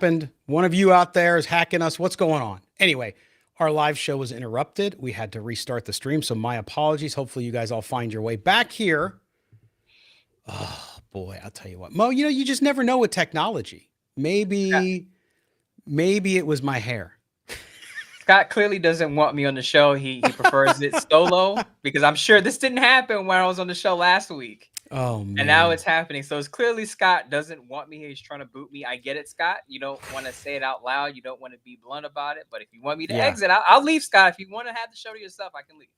happened. One of you out there is hacking us. What's going on? Anyway, our live show was interrupted. We had to restart the stream. So my apologies. Hopefully you guys all find your way back here. Oh boy, I'll tell you what, Mo, you just never know with technology. Maybe it was my hair. Scott clearly doesn't want me on the show. He prefers it solo because I'm sure this didn't happen when I was on the show last week. Oh man. And now it's happening. So it's clearly Scott doesn't want me here. He's trying to boot me. I get it, Scott. You don't want to say it out loud. You don't want to be blunt about it. But if you want me to exit, I'll leave, Scott. If you want to have the show to yourself, I can leave.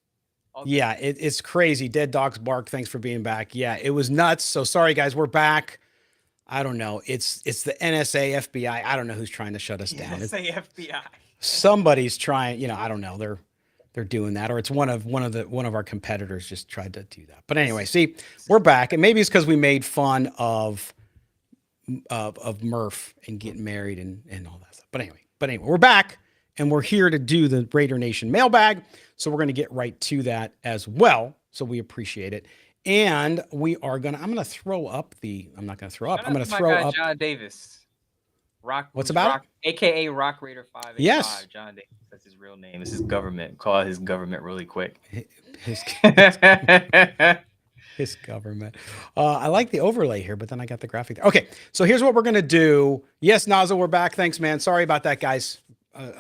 Yeah, it's crazy. Dead Dogs Bark. Thanks for being back. Yeah, it was nuts. So sorry, guys. We're back. I don't know. It's the NSA, FBI. I don't know who's trying to shut us down. NSA, FBI. Somebody's trying. I don't know. They're doing that, or it's one of our competitors just tried to do that. But anyway, see, we're back, and maybe it's because we made fun of Murph and getting married and all that stuff. But anyway, we're back, and we're here to do the Raider Nation mailbag. So we're going to get right to that as well. So we appreciate it. And I'm going to throw up I'm not going to throw up. I'm going to throw up John Davis. What's about it? AKA Rock Raider 585. Yes. John Davis. That's his real name. It's his government. Call out his government really quick. His government. I like the overlay here, but then I got the graphic there. Okay. So here's what we're going to do. Yes, Naza, we're back. Thanks, man. Sorry about that, guys.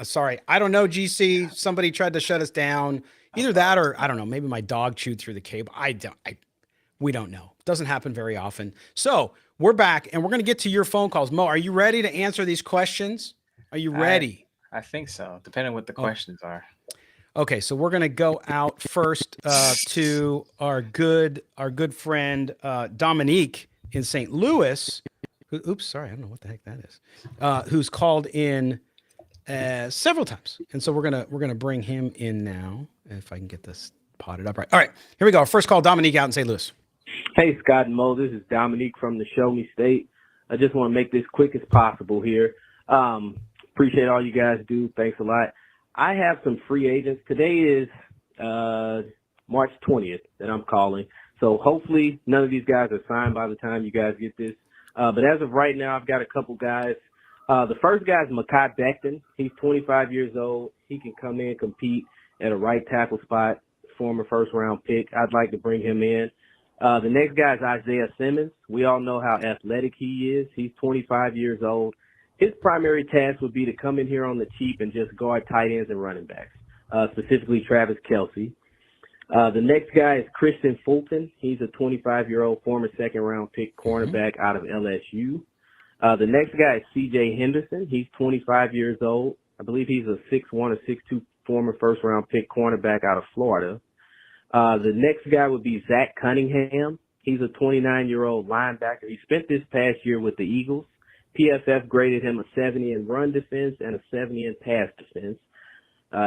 Sorry. I don't know, GC. Somebody tried to shut us down. Either that or I don't know. Maybe my dog chewed through the cable. We don't know. It doesn't happen very often. So we're back and we're going to get to your phone calls. Mo, are you ready to answer these questions? Are you ready? I think so. Depending on what the questions are. Okay. So we're going to go out first to our good friend, Dominique in St. Louis. Oops. Sorry. I don't know what the heck that is. Who's called in several times. And so we're going to bring him in now. If I can get this potted up right. All right, here we go. First call, Dominique out in St. Louis. Hey, Scott and Mo. This is Dominique from the Show Me State. I just want to make this quick as possible here. Appreciate all you guys do. Thanks a lot. I have some free agents. Today is March 20th that I'm calling. So hopefully none of these guys are signed by the time you guys get this. But as of right now, I've got a couple guys. The first guy is Mekhi Becton. He's 25 years old. He can come in and compete at a right tackle spot. Former first-round pick. I'd like to bring him in. The next guy is Isaiah Simmons. We all know how athletic he is. He's 25 years old. His primary task would be to come in here on the cheap and just guard tight ends and running backs, specifically Travis Kelce. The next guy is Christian Fulton. He's a 25-year-old former second-round pick cornerback out of LSU. The next guy is C.J. Henderson. He's 25 years old. I believe he's a 6'1 or 6'2 former first-round pick cornerback out of Florida. The next guy would be Zach Cunningham. He's a 29-year-old linebacker. He spent this past year with the Eagles. PFF graded him a 70 in run defense and a 70 in pass defense.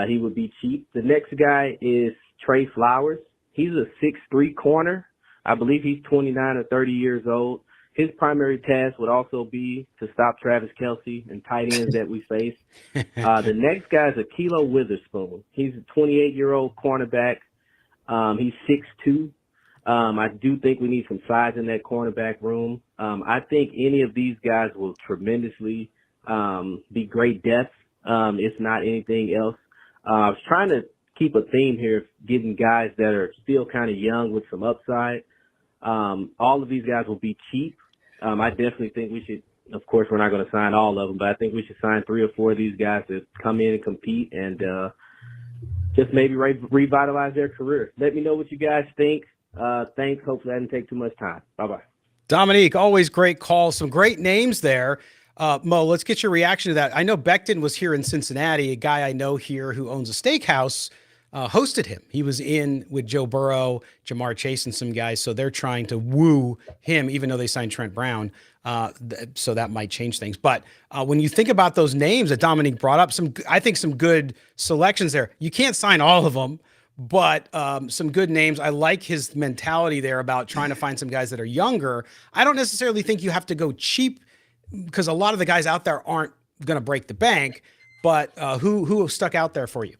He would be cheap. The next guy is Trey Flowers. He's a 6'3 corner. I believe he's 29 or 30 years old. His primary task would also be to stop Travis Kelce and tight ends that we face. The next guy is Akilo Witherspoon. He's a 28-year-old cornerback. He's 6'2". I do think we need some size in that cornerback room. I think any of these guys will tremendously be great depth, if not anything else. I was trying to keep a theme here, getting guys that are still kind of young with some upside. All of these guys will be cheap. I definitely think we should, of course, we're not going to sign all of them, but I think we should sign 3 or 4 of these guys to come in and compete and just maybe revitalize their career. Let me know what you guys think. Thanks. Hopefully I didn't take too much time. Bye-bye. Dominique, always great call. Some great names there. Mo, let's get your reaction to that. I know Becton was here in Cincinnati. A guy I know here who owns a steakhouse hosted him. He was in with Joe Burrow, Jamar Chase, and some guys. So they're trying to woo him, even though they signed Trent Brown. So that might change things. But when you think about those names that Dominique brought up, I think some good selections there. You can't sign all of them, but some good names. I like his mentality there about trying to find some guys that are younger. I don't necessarily think you have to go cheap because a lot of the guys out there aren't going to break the bank. But who stuck out there for you?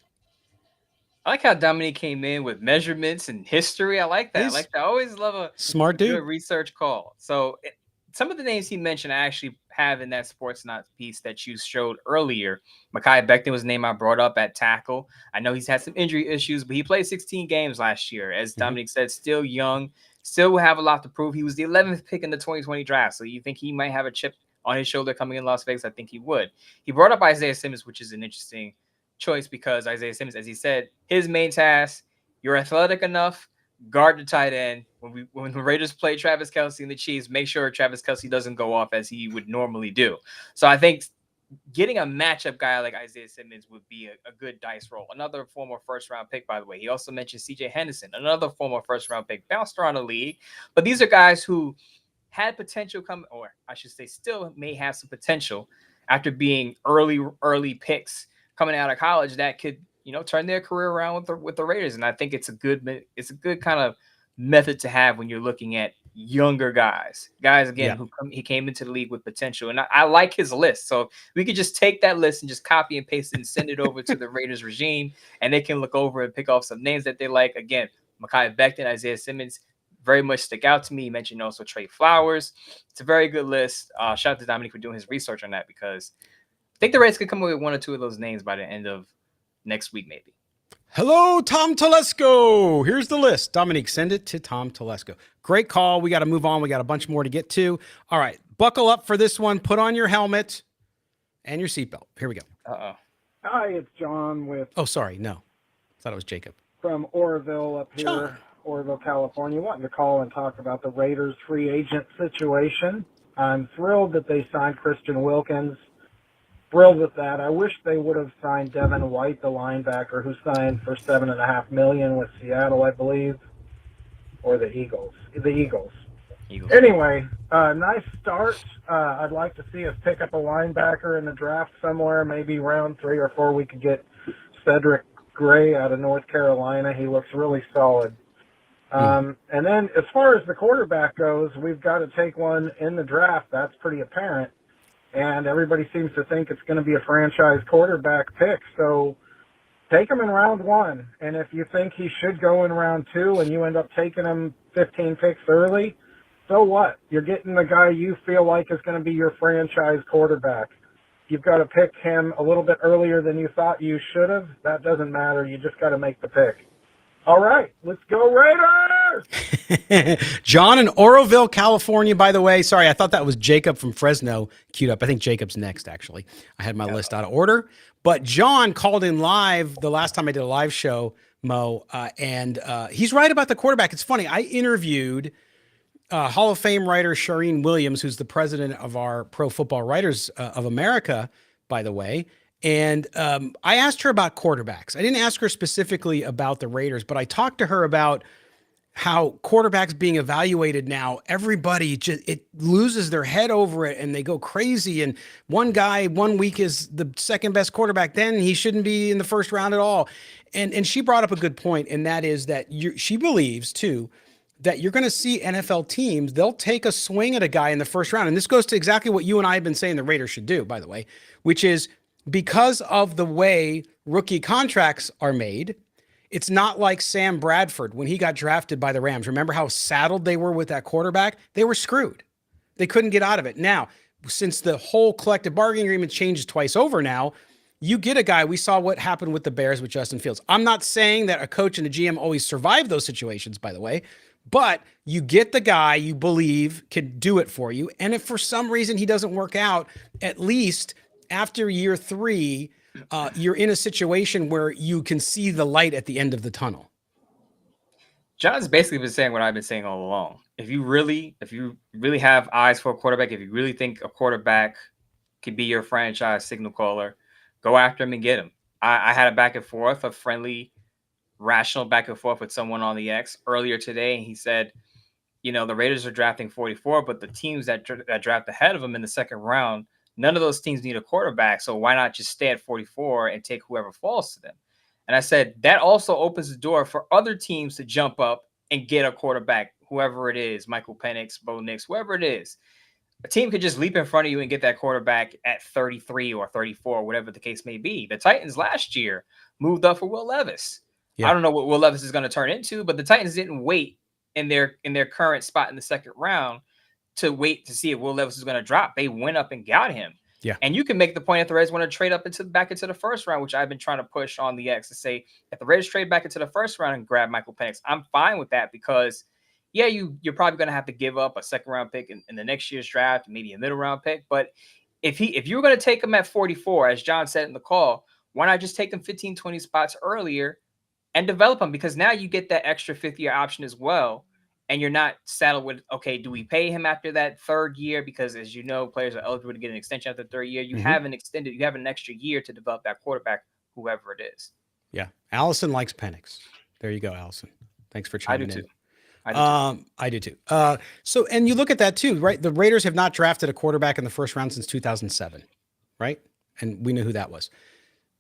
I like how Dominique came in with measurements and history. I like that. I always love a smart dude research call. So some of the names he mentioned I actually have in that Sports Not piece that you showed earlier. Mekhi Becton was a name I brought up at tackle. I know he's had some injury issues, but he played 16 games last year. As Dominique said, still young, still will have a lot to prove. He was the 11th pick in the 2020 draft. So you think he might have a chip on his shoulder coming in Las Vegas? I think he would. He brought up Isaiah Simmons, which is an interesting choice because Isaiah Simmons, as he said, his main task, you're athletic enough, guard the tight end. When the Raiders play Travis Kelce and the Chiefs, make sure Travis Kelce doesn't go off as he would normally do. So I think getting a matchup guy like Isaiah Simmons would be a good dice roll. Another former first-round pick, by the way. He also mentioned C.J. Henderson, another former first-round pick, bounced around the league. But these are guys who had potential come, or I should say still may have some potential after being early picks coming out of college that could, turn their career around with the Raiders. And I think it's a good kind of method to have when you're looking at younger guys again who he came into the league with potential. And I like his list. So we could just take that list and just copy and paste it and send it over to the Raiders regime, and they can look over and pick off some names that they like. Again, Mekhi Becton, Isaiah Simmons very much stick out to me. You mentioned also Trey Flowers. It's a very good list. Shout out to Dominique for doing his research on that, because I think the Raiders could come up with one or two of those names by the end of next week, maybe. Hello, Tom Telesco. Here's the list. Dominique, send it to Tom Telesco. Great call. We got to move on. We got a bunch more to get to. All right. Buckle up for this one. Put on your helmet and your seatbelt. Here we go. Uh-oh. Hi, it's John with... Oh, sorry. No. I thought it was Jacob. From Oroville up here, John. Oroville, California. Wanting to call and talk about the Raiders free agent situation. I'm thrilled that they signed Christian Wilkins. Thrilled with that. I wish they would have signed Devin White, the linebacker, who signed for $7.5 million with Seattle, I believe, or the Eagles. The Eagles. Anyway, nice start. I'd like to see us pick up a linebacker in the draft somewhere. Maybe round 3 or 4 we could get Cedric Gray out of North Carolina. He looks really solid. And then as far as the quarterback goes, we've got to take one in the draft. That's pretty apparent. And everybody seems to think it's going to be a franchise quarterback pick. So take him in round 1. And if you think he should go in round 2 and you end up taking him 15 picks early, so what? You're getting the guy you feel like is going to be your franchise quarterback. You've got to pick him a little bit earlier than you thought you should have. That doesn't matter. You just got to make the pick. All right, let's go Raiders! John in Oroville, California, by the way. Sorry, I thought that was Jacob from Fresno queued up. I think Jacob's next, actually. I had my list out of order. But John called in live the last time I did a live show, Mo, and he's right about the quarterback. It's funny. I interviewed Hall of Fame writer Shireen Williams, who's the president of our Pro Football Writers of America, by the way. And I asked her about quarterbacks. I didn't ask her specifically about the Raiders, but I talked to her about how quarterbacks being evaluated now, everybody it loses their head over it and they go crazy. And one guy 1 week is the second best quarterback, then he shouldn't be in the first round at all. And she brought up a good point, and that is that she believes too that you're going to see NFL teams, they'll take a swing at a guy in the first round. And this goes to exactly what you and I have been saying the Raiders should do, by the way, which is because of the way rookie contracts are made. It's not like Sam Bradford when he got drafted by the Rams. Remember how saddled they were with that quarterback? They were screwed. They couldn't get out of it. Now, since the whole collective bargaining agreement changes twice over now, you get a guy. We saw what happened with the Bears with Justin Fields. I'm not saying that a coach and a GM always survive those situations, by the way, but you get the guy you believe can do it for you. And if for some reason he doesn't work out, at least after year 3, you're in a situation where you can see the light at the end of the tunnel. John's basically been saying what I've been saying all along. If you really have eyes for a quarterback, if you really think a quarterback could be your franchise signal caller, go after him and get him. I had a back and forth, a friendly, rational back and forth with someone on the X earlier today. And he said, the Raiders are drafting 44, but the teams that draft ahead of them in the second round, none of those teams need a quarterback, so why not just stay at 44 and take whoever falls to them? And I said, that also opens the door for other teams to jump up and get a quarterback, whoever it is, Michael Penix, Bo Nix, whoever it is. A team could just leap in front of you and get that quarterback at 33 or 34, whatever the case may be. The Titans last year moved up for Will Levis. Yeah. I don't know what Will Levis is going to turn into, but the Titans didn't wait in their current spot in the second round to wait to see if Will Levis is going to drop. They went up and got him. Yeah. And you can make the point if the Raiders want to trade up back into the first round, which I've been trying to push on the X to say if the Raiders trade back into the first round and grab Michael Penix, I'm fine with that because yeah, you're probably going to have to give up a second round pick in the next year's draft, maybe a middle round pick. But if you were going to take him at 44, as John said in the call, why not just take him 15, 20 spots earlier and develop him? Because now you get that extra fifth year option as well. And you're not saddled with, okay, do we pay him after that third year? Because as you know, players are eligible to get an extension after the third year. You have an extra year to develop that quarterback, whoever it is. Yeah. Allison likes Penix. There you go, Allison. Thanks for chiming in. I do too. So, and you look at that too, right? The Raiders have not drafted a quarterback in the first round since 2007, right? And we knew who that was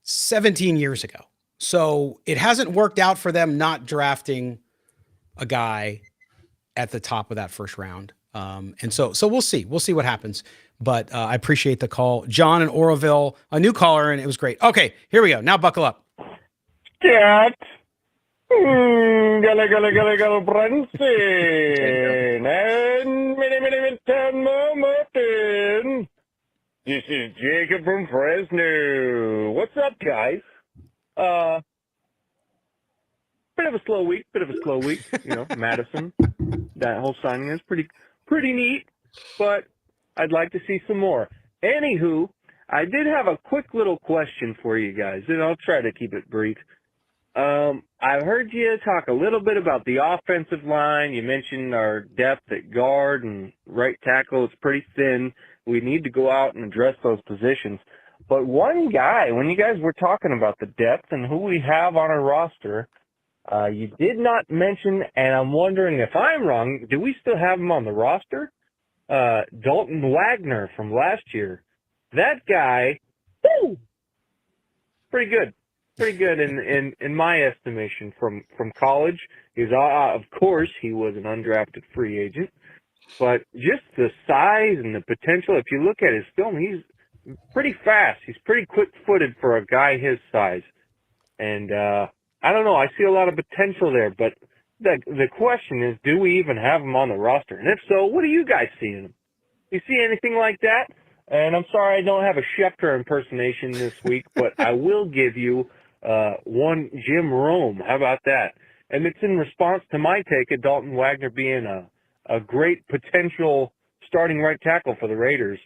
17 years ago. So it hasn't worked out for them not drafting a guy at the top of that first round. And so we'll see what happens, but I appreciate the call. John in Oroville, a new caller, and it was great. Okay, here we go. Now buckle up. Cat. Gulbransen. And Moton. This is Jacob from Fresno. What's up, guys? Bit of a slow week. You know, Madison. That whole signing is pretty neat, but I'd like to see some more. Anywho, I did have a quick little question for you guys, and I'll try to keep it brief. I've heard you talk a little bit about the offensive line. You mentioned our depth at guard and right tackle is pretty thin. We need to go out and address those positions. But one guy, when you guys were talking about the depth and who we have on our roster, you did not mention, and I'm wondering if I'm wrong, do we still have him on the roster? Dalton Wagner from last year. That guy, woo, pretty good in my estimation from college. He's of course he was an undrafted free agent, but just the size and the potential. If you look at his film, he's pretty fast. He's pretty quick-footed for a guy his size, and I don't know. I see a lot of potential there, but the question is, do we even have him on the roster? And if so, what do you guys see in him? You see anything like that? And I'm sorry I don't have a Schefter impersonation this week, but I will give you one Jim Rome. How about that? And it's in response to my take of Dalton Wagner being a great potential starting right tackle for the Raiders.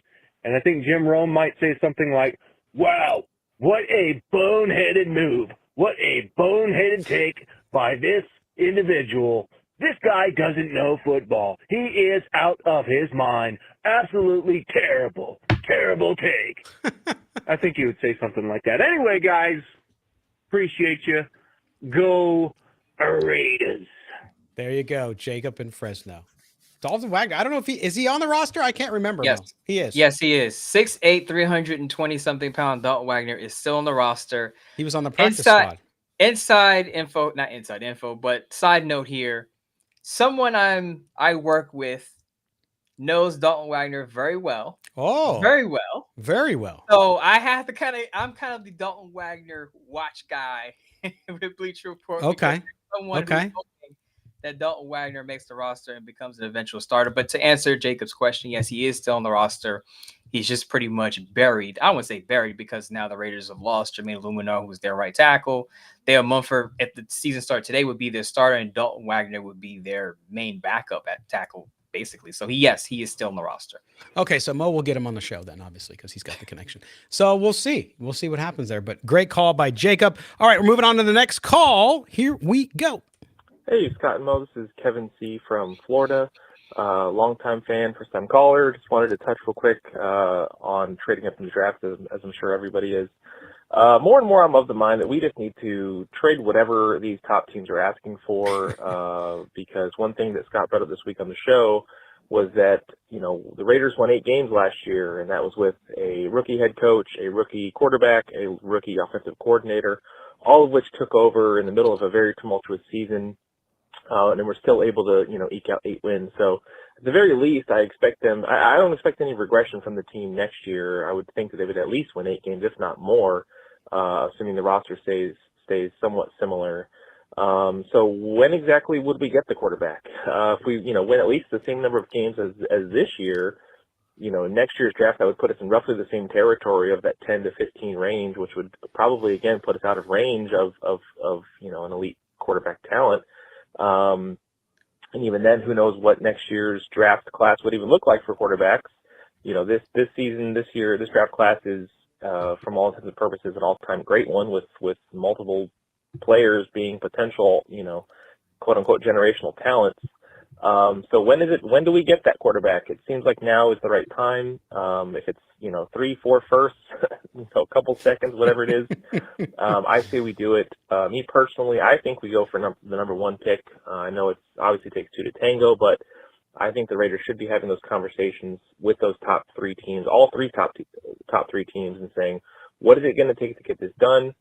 And I think Jim Rome might say something like, wow, what a boneheaded move. What a boneheaded take by this individual. This guy doesn't know football. He is out of his mind. Absolutely terrible. Terrible take. I think he would say something like that. Anyway, guys, appreciate you. Go Raiders. There you go, Jacob in Fresno. Dalton Wagner. I don't know if is he on the roster? I can't remember. Yes, Mo. He is. Yes, he is. 6'8", 320-something pound Dalton Wagner is still on the roster. He was on the practice squad. Inside info, not inside info, but side note here. Someone I work with knows Dalton Wagner very well. Oh, very well. Very well. So I'm kind of the Dalton Wagner watch guy with Bleacher Report. Okay. Someone who's hoping that Dalton Wagner makes the roster and becomes an eventual starter. But to answer Jacob's question, yes, he is still on the roster. He's just pretty much buried. I wouldn't say buried because now the Raiders have lost Jermaine Luminar, who was their right tackle. Dale Mumford, if the season started today, would be their starter, and Dalton Wagner would be their main backup at tackle, basically. So, he is still on the roster. Okay, so Mo will get him on the show then, obviously, because he's got the connection. So we'll see. We'll see what happens there. But great call by Jacob. All right, we're moving on to the next call. Here we go. Hey, Scott and Mo. This is Kevin C. from Florida. Longtime fan, first-time caller. Just wanted to touch real quick on trading up in the draft, as I'm sure everybody is. More and more, I'm of the mind that we just need to trade whatever these top teams are asking for. Because one thing that Scott brought up this week on the show was that, you know, the Raiders won 8 games last year, and that was with a rookie head coach, a rookie quarterback, a rookie offensive coordinator, all of which took over in the middle of a very tumultuous season. And we're still able to, you know, eke out 8 wins. So at the very least, I expect them. I don't expect any regression from the team next year. I would think that they would at least win 8 games, if not more, assuming the roster stays somewhat similar. So when exactly would we get the quarterback? If we, win at least the same number of games as this year, next year's draft, that would put us in roughly the same territory of that 10 to 15 range, which would probably, again, put us out of range of an elite quarterback talent. And even then, who knows what next year's draft class would even look like for quarterbacks. This draft class is, from all intents and purposes, an all-time great one with multiple players being potential, quote unquote generational talents. So when do we get that quarterback? It seems like now is the right time. If it's, 3, 4 firsts, a couple seconds, whatever it is, I say we do it. Me personally, I think we go for the number 1 pick. I know it obviously takes 2 to tango, but I think the Raiders should be having those conversations with those top 3 teams, all 3 top 3 teams, and saying, what is it going to take to get this done?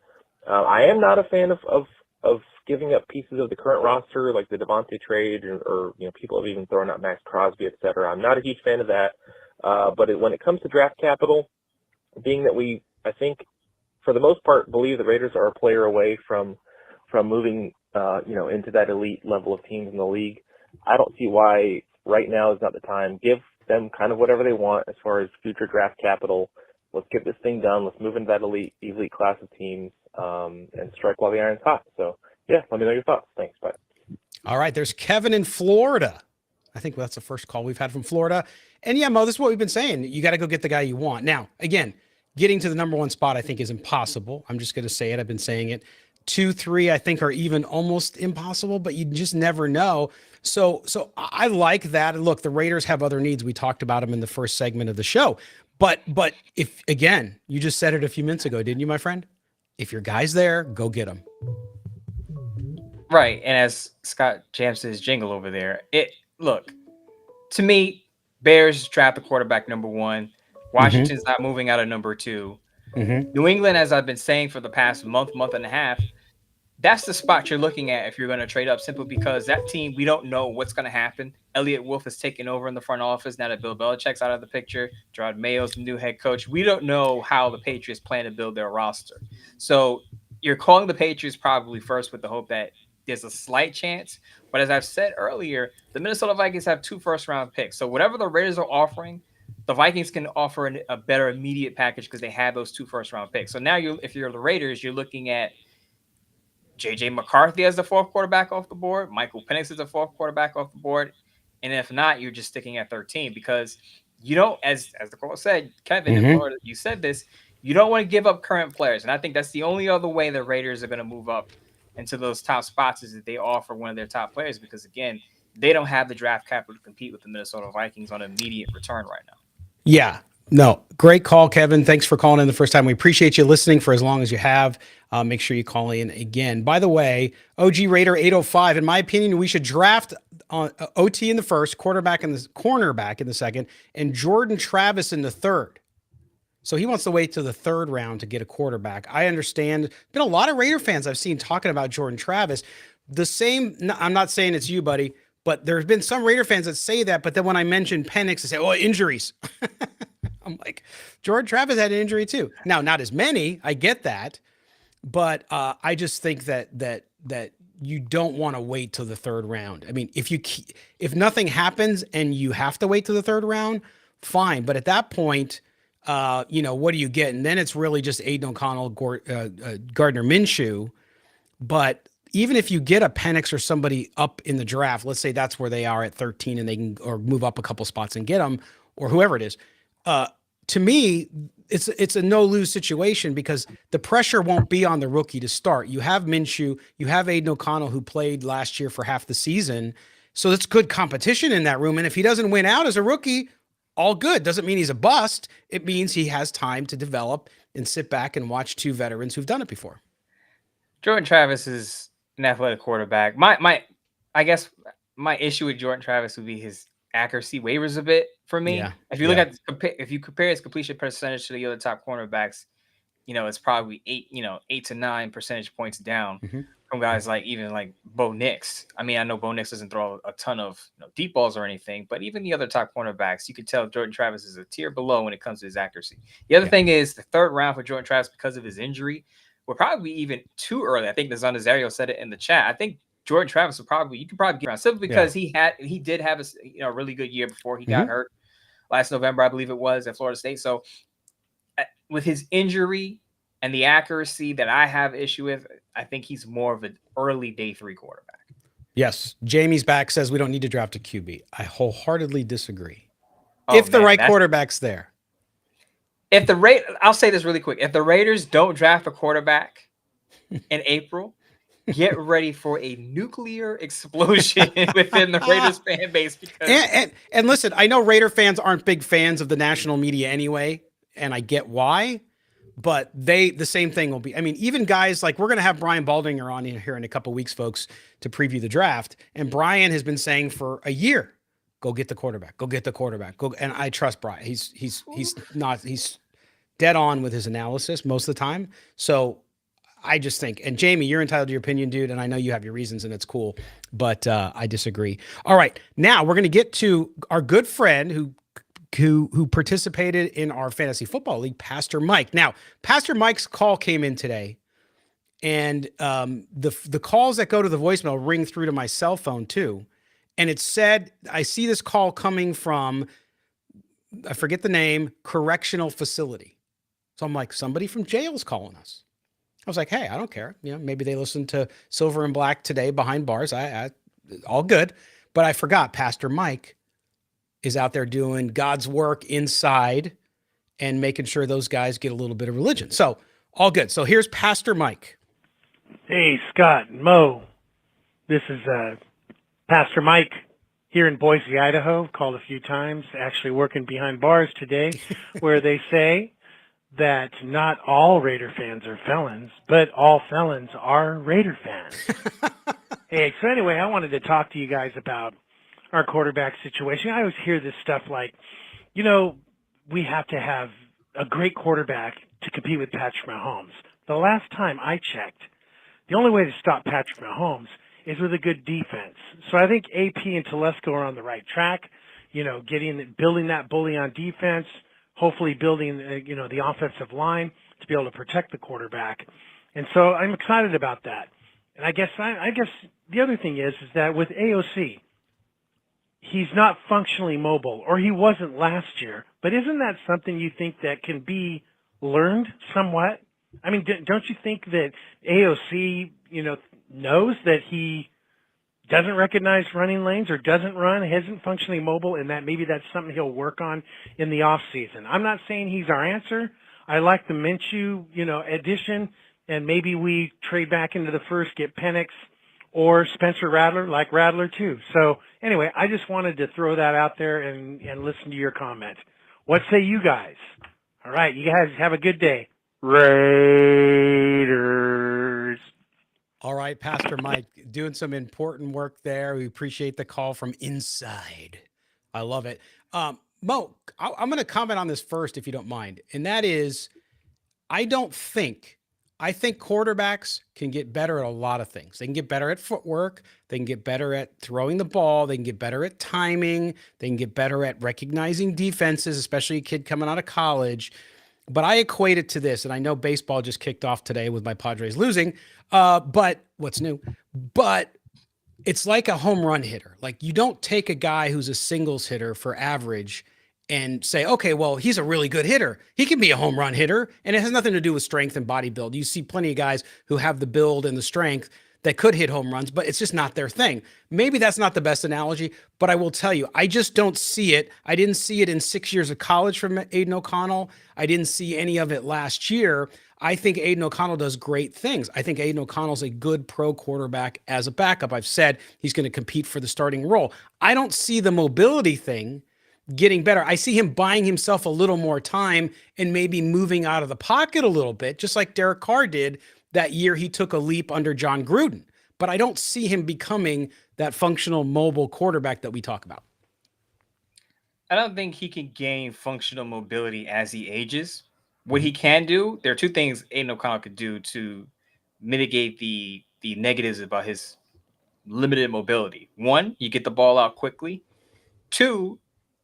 I am not a fan of giving up pieces of the current roster, like the Devontae trade, or people have even thrown out Max Crosby, et cetera. I'm not a huge fan of that. But when it comes to draft capital, being that I think, for the most part, believe the Raiders are a player away from moving, into that elite level of teams in the league, I don't see why right now is not the time. Give them kind of whatever they want as far as future draft capital. Let's get this thing done. Let's move into that elite class of teams, and strike while the iron's hot. So, yeah, let me know your thoughts. Thanks. Bye. All right. There's Kevin in Florida. I think that's the first call we've had from Florida. And yeah, Mo, this is what we've been saying. You got to go get the guy you want. Now, again, getting to the number 1 spot, I think, is impossible. I'm just going to say it. I've been saying it. 2, 3, I think, are even almost impossible, but you just never know. So I like that. And look, the Raiders have other needs. We talked about them in the first segment of the show. But if, again, you just said it a few minutes ago, didn't you, my friend? If your guy's there, go get him. Right. And as Scott jams his jingle over there, look, to me, Bears draft the quarterback number 1. Washington's not moving out of number 2. New England, as I've been saying for the past month and a half, that's the spot you're looking at if you're going to trade up, simply because that team, we don't know what's going to happen. Elliott Wolf is taking over in the front office now that Bill Belichick's out of the picture. Gerard Mayo's the new head coach. We don't know how the Patriots plan to build their roster. So you're calling the Patriots probably first with the hope that there's a slight chance. But as I've said earlier, the Minnesota Vikings have 2 first-round picks. So whatever the Raiders are offering, the Vikings can offer a better immediate package because they have those 2 first-round picks. So now if you're the Raiders, you're looking at J.J. McCarthy as the 4th quarterback off the board. Michael Penix as the 4th quarterback off the board. And if not, you're just sticking at 13 because you don't, as the call said, Kevin in Florida, you said this, you don't want to give up current players. And I think that's the only other way the Raiders are going to move up into those top spots is that they offer one of their top players because, again, they don't have the draft capital to compete with the Minnesota Vikings on immediate return right now. Yeah. No, great call, Kevin. Thanks for calling in the first time. We appreciate you listening for as long as you have. Make sure you call in again. By the way, OG Raider 805, in my opinion, we should draft OT in the first, cornerback in the second, and Jordan Travis in the third. So he wants to wait to the 3rd round to get a quarterback. I understand. Been a lot of Raider fans I've seen talking about Jordan Travis. The same, I'm not saying it's you, buddy, but there's been some Raider fans that say that, but then when I mention Penix, they say, oh, injuries. I'm like, Jordan Travis had an injury too. Now, not as many. I get that. But I just think that you don't want to wait till the 3rd round. I mean, if nothing happens and you have to wait till the 3rd round, fine. But at that point, what do you get? And then it's really just Aiden O'Connell, Gardner Minshew. But even if you get a Penix or somebody up in the draft, let's say that's where they are at 13 and they can or move up a couple spots and get them, or whoever it is. To me, it's a no-lose situation because the pressure won't be on the rookie to start. You have Minshew, you have Aiden O'Connell who played last year for half the season. So it's good competition in that room. And if he doesn't win out as a rookie, all good. Doesn't mean he's a bust. It means he has time to develop and sit back and watch 2 veterans who've done it before. Jordan Travis is an athletic quarterback. I guess my issue with Jordan Travis would be his accuracy wavers a bit for me. Yeah. If you look at if you compare his completion percentage to the other top cornerbacks, it's probably 8 to 9 percentage points down from guys like Bo Nix. I mean, I know Bo Nix doesn't throw a ton of deep balls or anything, but even the other top cornerbacks, you could tell Jordan Travis is a tier below when it comes to his accuracy. The other thing is the 3rd round for Jordan Travis because of his injury would probably be even too early. I think Nazar Nazario said it in the chat. I think Jordan Travis you could probably get around simply because he did have a really good year before he got hurt last November, I believe it was, at Florida State. So with his injury and the accuracy that I have issue with, I think he's more of an early day 3 quarterback. Yes. Jamie's back, says we don't need to draft a QB. I wholeheartedly disagree. Oh, the right quarterback's there. I'll say this really quick. If the Raiders don't draft a quarterback in April, get ready for a nuclear explosion within the Raiders fan base. Because and listen, I know Raider fans aren't big fans of the national media anyway, and I get why. But the same thing will be. I mean, even guys like, we're going to have Brian Baldinger on here in a couple of weeks, folks, to preview the draft. And Brian has been saying for a year, go get the quarterback, go get the quarterback. Go. And I trust Brian. He's dead on with his analysis most of the time. So I just think, and Jamie, you're entitled to your opinion, dude. And I know you have your reasons and it's cool, but I disagree. All right. Now we're going to get to our good friend who participated in our fantasy football league, Pastor Mike. Now, Pastor Mike's call came in today, and the calls that go to the voicemail ring through to my cell phone too. And it said, I see this call coming from, I forget the name, correctional facility. So I'm like, somebody from jail's calling us. I was like, hey, I don't care. Maybe they listened to Silver and Black today behind bars. I all good. But I forgot Pastor Mike is out there doing God's work inside and making sure those guys get a little bit of religion. So all good. So here's Pastor Mike. Hey, Scott and Mo. This is Pastor Mike here in Boise, Idaho. Called a few times, actually working behind bars today, where they say that not all Raider fans are felons, but all felons are Raider fans. Hey, so anyway, I wanted to talk to you guys about our quarterback situation. I always hear this stuff like, we have to have a great quarterback to compete with Patrick Mahomes. The last time I checked, the only way to stop Patrick Mahomes is with a good defense. So I think AP and Telesco are on the right track, building that bully on defense, hopefully building, the offensive line to be able to protect the quarterback. And so I'm excited about that. And I guess the other thing is that with AOC, he's not functionally mobile, or he wasn't last year. But isn't that something you think that can be learned somewhat? I mean, don't you think that AOC, knows that he doesn't recognize running lanes or doesn't run, isn't functionally mobile, and that maybe that's something he'll work on in the off season? I'm not saying he's our answer. I like the Minshew, addition, and maybe we trade back into the first, get Penix or Spencer Rattler, like Rattler too. So anyway, I just wanted to throw that out there and listen to your comment. What say you guys? All right, you guys have a good day. Raiders. All right, Pastor Mike, doing some important work there. We appreciate the call from inside. I love it. Mo, I'm going to comment on this first, if you don't mind. And that is, I think quarterbacks can get better at a lot of things. They can get better at footwork. They can get better at throwing the ball. They can get better at timing. They can get better at recognizing defenses, especially a kid coming out of college. But I equate it to this, and I know baseball just kicked off today with my Padres losing, but what's new? But it's like a home run hitter. Like, you don't take a guy who's a singles hitter for average and say, okay, well, he's a really good hitter. He can be a home run hitter, and it has nothing to do with strength and body build. You see plenty of guys who have the build and the strength that could hit home runs, but it's just not their thing. Maybe that's not the best analogy, but I will tell you, I just don't see it. I didn't see it in 6 years of college from Aiden O'Connell. I didn't see any of it last year. I think Aiden O'Connell does great things. I think Aiden O'Connell's a good pro quarterback as a backup. I've said he's going to compete for the starting role. I don't see the mobility thing getting better. I see him buying himself a little more time and maybe moving out of the pocket a little bit, just like Derek Carr did that year he took a leap under John Gruden. But I don't see him becoming that functional mobile quarterback that we talk about. I don't think he can gain functional mobility as he ages. What he can do, there are two things Aiden O'Connell could do to mitigate the negatives about his limited mobility. One, you get the ball out quickly. Two,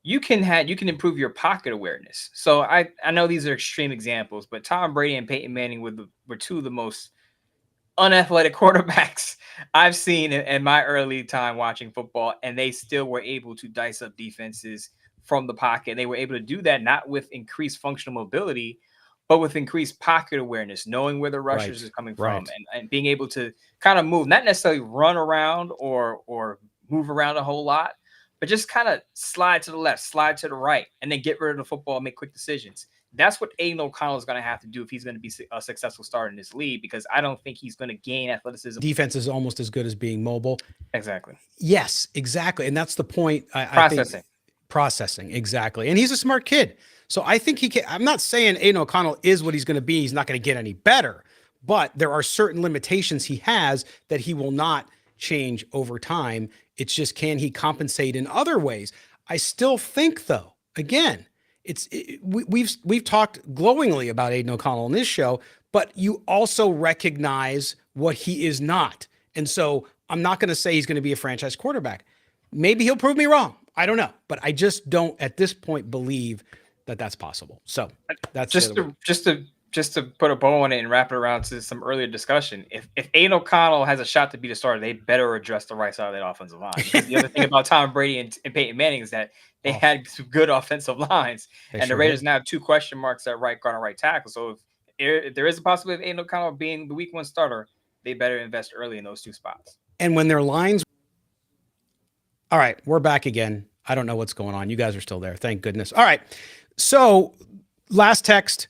you can improve your pocket awareness. So I know these are extreme examples, but Tom Brady and Peyton Manning were two of the most unathletic quarterbacks I've seen in my early time watching football, and they still were able to dice up defenses from the pocket. They were able to do that not with increased functional mobility, but with increased pocket awareness, knowing where the rushers Right, are coming from, right. and being able to kind of move, not necessarily run around or move around a whole lot, but just kind of slide to the left, slide to the right, and then get rid of the football and make quick decisions. That's what Aiden O'Connell is going to have to do if he's going to be a successful starter in this league, because I don't think he's going to gain athleticism. Defense is almost as good as being mobile. Exactly. Yes, exactly. And that's the point. Processing. I think processing. Exactly. And he's a smart kid. So I think he can. I'm not saying Aiden O'Connell is what he's going to be. He's not going to get any better, but there are certain limitations he has that he will not change over time. It's just, can he compensate in other ways? I still think, though, again, we've talked glowingly about Aiden O'Connell on this show, but you also recognize what he is not. And so I'm not going to say he's going to be a franchise quarterback. Maybe he'll prove me wrong. I don't know, but I just don't at this point believe that that's possible. So that's just to put a bow on it and wrap it around to some earlier discussion. If Aiden O'Connell has a shot to be the starter, they better address the right side of that offensive line. Because the other thing about Tom Brady and Peyton Manning is that they had some good offensive lines, and the Raiders now have 2 question marks at right guard and right tackle. So if there is a possibility of Aiden O'Connell being the week 1 starter, they better invest early in those 2 spots. And when their lines. All right, we're back again. I don't know what's going on. You guys are still there. Thank goodness. All right. So last text,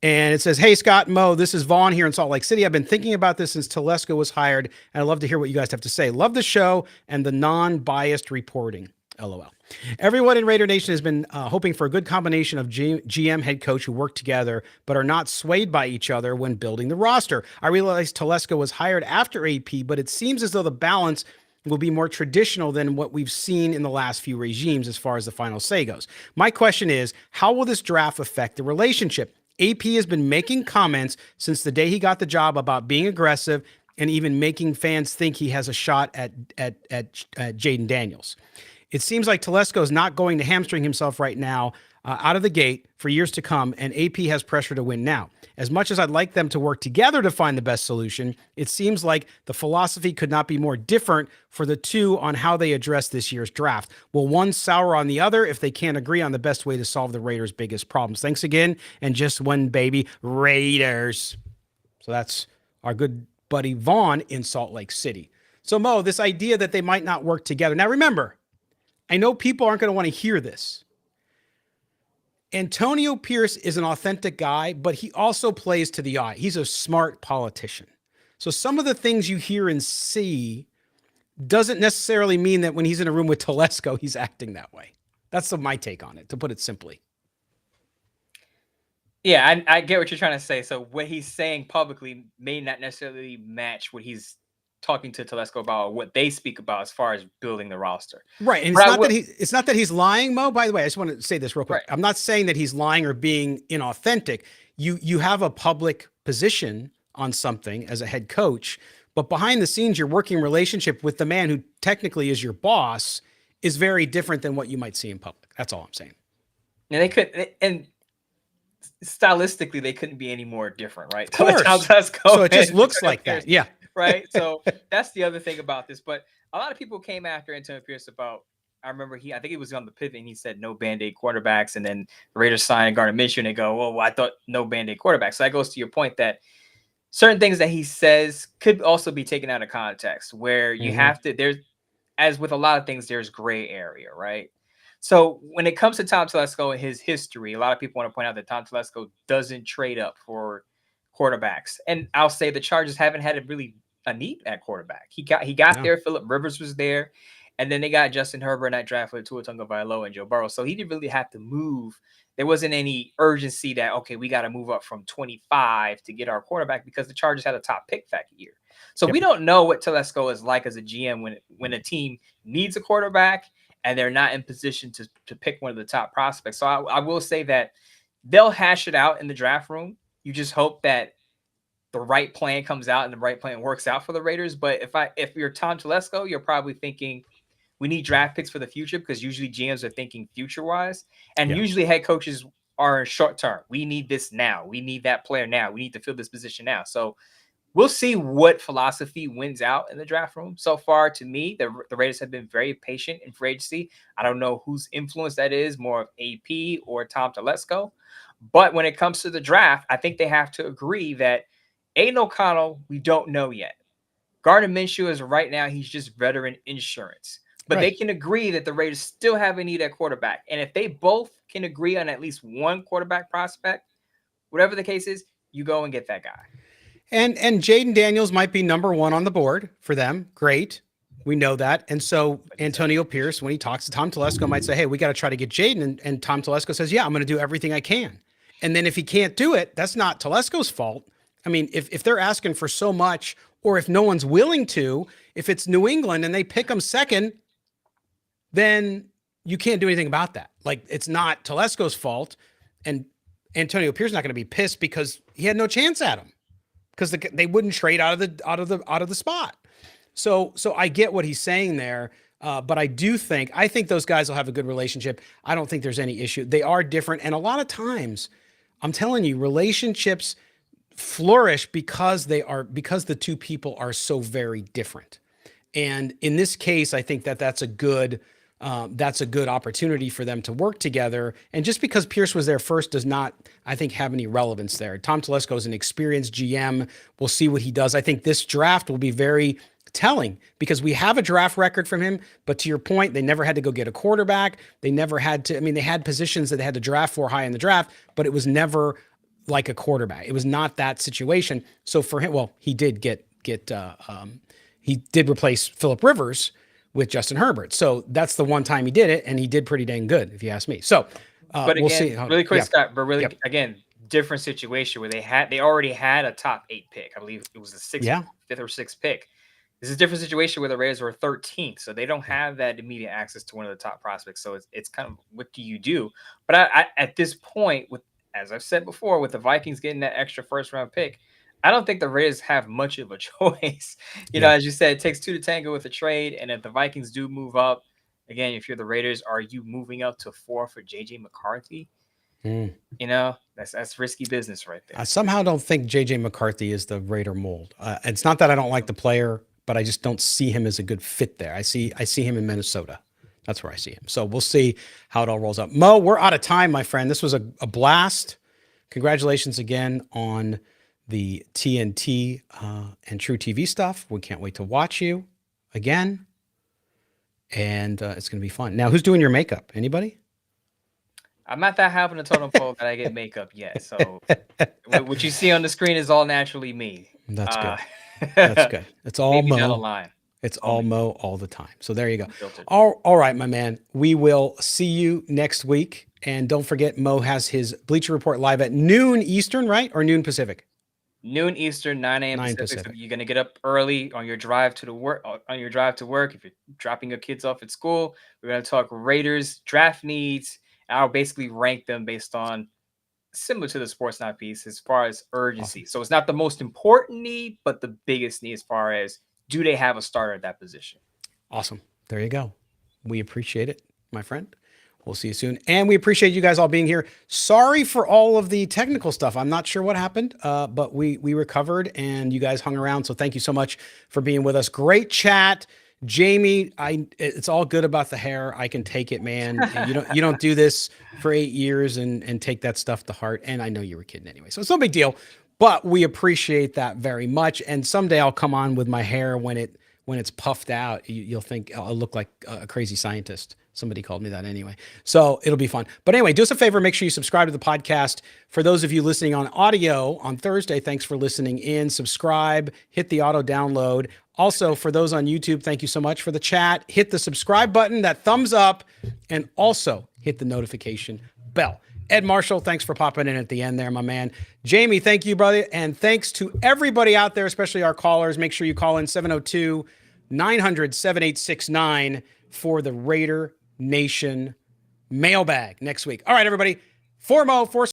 and it says, "Hey, Scott and Mo, this is Vaughn here in Salt Lake City. I've been thinking about this since Telesco was hired, and I'd love to hear what you guys have to say. Love the show and the non-biased reporting. LOL. Everyone in Raider Nation has been hoping for a good combination of GM head coach who work together but are not swayed by each other when building the roster. I realize Telesco was hired after AP, but it seems as though the balance will be more traditional than what we've seen in the last few regimes as far as the final say goes. My question is, how will this draft affect the relationship? AP has been making comments since the day he got the job about being aggressive and even making fans think he has a shot at Jaden Daniels. It seems like Telesco is not going to hamstring himself right now out of the gate for years to come, and AP has pressure to win now. As much as I'd like them to work together to find the best solution, it seems like the philosophy could not be more different for the two on how they address this year's draft. Will one sour on the other if they can't agree on the best way to solve the Raiders' biggest problems? Thanks again, and just one baby, Raiders." So that's our good buddy Vaughn in Salt Lake City. So Mo, this idea that they might not work together. Now remember, I know people aren't going to want to hear this. Antonio Pierce is an authentic guy, but he also plays to the eye. He's a smart politician. So some of the things you hear and see doesn't necessarily mean that when he's in a room with Telesco, he's acting that way. That's my take on it, to put it simply. Yeah, I get what you're trying to say. So what he's saying publicly may not necessarily match what he's talking to Telesco about, or what they speak about as far as building the roster. Right. And it's not that he's lying, Mo. By the way, I just want to say this real quick. Right. I'm not saying that he's lying or being inauthentic. You have a public position on something as a head coach, but behind the scenes, your working relationship with the man who technically is your boss is very different than what you might see in public. That's all I'm saying. And stylistically, they couldn't be any more different, right? Of course. So it just looks like that. Yeah. Right. So that's the other thing about this. But a lot of people came after Antonio Pierce about, I remember I think he was on the pivot and he said no Band-Aid quarterbacks, and then the Raiders signed Gardner Minshew and they go, well, I thought no Band-Aid quarterbacks. So that goes to your point that certain things that he says could also be taken out of context, where you have to, there's, as with a lot of things, there's gray area, right? So when it comes to Tom Telesco and his history, a lot of people want to point out that Tom Telesco doesn't trade up for quarterbacks. And I'll say the Chargers haven't had a need at quarterback. He got there. Phillip Rivers was there. And then they got Justin Herbert in that draft with Tua Tagovailoa and Joe Burrow. So he didn't really have to move. There wasn't any urgency that, okay, we got to move up from 25 to get our quarterback, because the Chargers had a top pick that year. So we don't know what Telesco is like as a GM when a team needs a quarterback and they're not in position to pick one of the top prospects. So I will say that they'll hash it out in the draft room. You just hope that the right plan comes out and the right plan works out for the Raiders. But if you're Tom Telesco, you're probably thinking, we need draft picks for the future, because usually GMs are thinking future wise, and Yeah. usually head coaches are short term. We need this now. We need that player now. We need to fill this position now. So we'll see what philosophy wins out in the draft room. So far, to me, the Raiders have been very patient in free agency. I don't know whose influence that is, more of AP or Tom Telesco. But when it comes to the draft, I think they have to agree that Aiden O'Connell, we don't know yet. Gardner Minshew is right now, he's just veteran insurance. But they can agree that the Raiders still have a need at quarterback. And if they both can agree on at least one quarterback prospect, whatever the case is, you go and get that guy. And Jaden Daniels might be number one on the board for them. Great. We know that. And so Antonio Pierce, when he talks to Tom Telesco, might say, hey, we got to try to get Jaden. And Tom Telesco says, yeah, I'm going to do everything I can. And then if he can't do it, that's not Telesco's fault. I mean, if they're asking for so much, or if no one's willing to, if it's New England and they pick him second, then you can't do anything about that. Like, it's not Telesco's fault. And Antonio Pierce is not going to be pissed because he had no chance at him, because they wouldn't trade out of the spot. So I get what he's saying there. But I think those guys will have a good relationship. I don't think there's any issue. They are different. And a lot of times, I'm telling you, relationships flourish because the two people are so very different. And in this case, I think that's a good opportunity for them to work together. And just because Pierce was there first does not, I think, have any relevance there. Tom Telesco is an experienced GM. We'll see what he does. I think this draft will be very telling, because we have a draft record from him. But to your point, they never had to go get a quarterback. They never had to, they had positions that they had to draft for high in the draft, but it was never like a quarterback. It was not that situation. So for him, well, he did he did replace Phillip Rivers with Justin Herbert. So that's the one time he did it, and he did pretty dang good, if you ask me. So, but again, we'll see. Really quick, Scott, but really, again, different situation where they already had a top 8 pick. I believe it was the 5th or 6th pick. This is a different situation where the Raiders were 13th, so they don't have that immediate access to one of the top prospects. So it's kind of, what do you do? But I at this point, as I've said before, with the Vikings getting that extra first-round pick, I don't think the Raiders have much of a choice. You know, as you said, it takes 2 to tango with a trade. And if the Vikings do move up, again, if you're the Raiders, are you moving up to 4 for JJ McCarthy? You know, that's risky business right there. I somehow don't think JJ McCarthy is the Raider mold. It's not that I don't like the player, but I just don't see him as a good fit there. I see him in Minnesota. That's where I see him. So we'll see how it all rolls out. Mo, we're out of time, my friend. This was a blast. Congratulations again on the TNT and True TV stuff. We can't wait to watch you again. And it's going to be fun. Now, who's doing your makeup? Anybody? I'm not that high on the totem pole that I get makeup yet. So what you see on the screen is all naturally me. That's good. That's good. It's all Mo. Down the line. It's all Mo all the time. So there you go. All right, my man. We will see you next week. And don't forget, Mo has his Bleacher Report live at noon Eastern, right? Or noon Pacific? Noon Eastern, 9 a.m. Pacific. So you're going to get up early on your drive to work. If you're dropping your kids off at school, we're going to talk Raiders draft needs. And I'll basically rank them based on, similar to the Sports Night piece, as far as urgency. Awesome. So it's not the most important need, but the biggest need as far as, do they have a starter at that position? Awesome. There you go. We appreciate it, my friend. We'll see you soon. And we appreciate you guys all being here. Sorry for all of the technical stuff. I'm not sure what happened, but we recovered and you guys hung around. So thank you so much for being with us. Great chat. Jamie, it's all good about the hair. I can take it, man. You don't do this for 8 years and take that stuff to heart. And I know you were kidding anyway, so it's no big deal. But we appreciate that very much. And someday I'll come on with my hair when it's puffed out. You'll think I'll look like a crazy scientist. Somebody called me that anyway. So it'll be fun. But anyway, do us a favor. Make sure you subscribe to the podcast. For those of you listening on audio on Thursday, thanks for listening in. Subscribe, hit the auto download. Also, for those on YouTube, thank you so much for the chat. Hit the subscribe button, that thumbs up, and also hit the notification bell. Ed Marshall, thanks for popping in at the end there, my man. Jamie, thank you, brother. And thanks to everybody out there, especially our callers. Make sure you call in 702-900-7869 for the Raider Nation mailbag next week. All right, everybody. For Mo, for